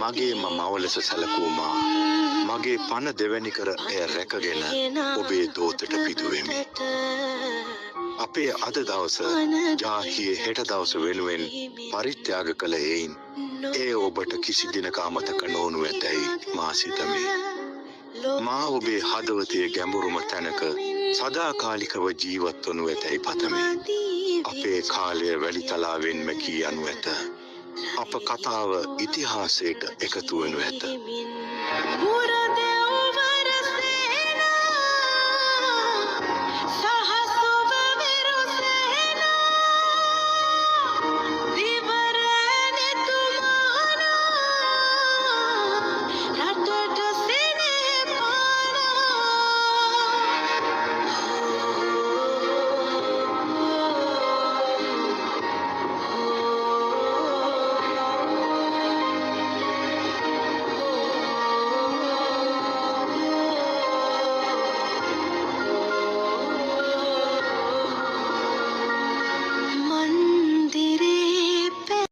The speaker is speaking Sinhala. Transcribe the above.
මගේ මව ලෙස සැලකූ මා මගේ පණ දෙවැනි කර එය රැකගෙන ඔබේ දෝතට පිදුවෙමි. අපේ අද දවස ජාතියේ හෙට දවස වෙනුවෙන් පරිත්‍යාග කළ එයින් ඒ ඔබට කිසි දිනක අමතක නොවනු ඇතැයි මා සිතමි. මා ඔබේ හදවතේ ගැඹුරුම තැනක සදාකාලිකව ජීවත් වනු ඇතැයි පතමි. අපේ කාලය වැලිතලාවෙන් මැකී යනු ඇත. අප කතාව ඉතිහාසයට එකතු වනු ඇත. පුරදෙව්වර සේනා සහ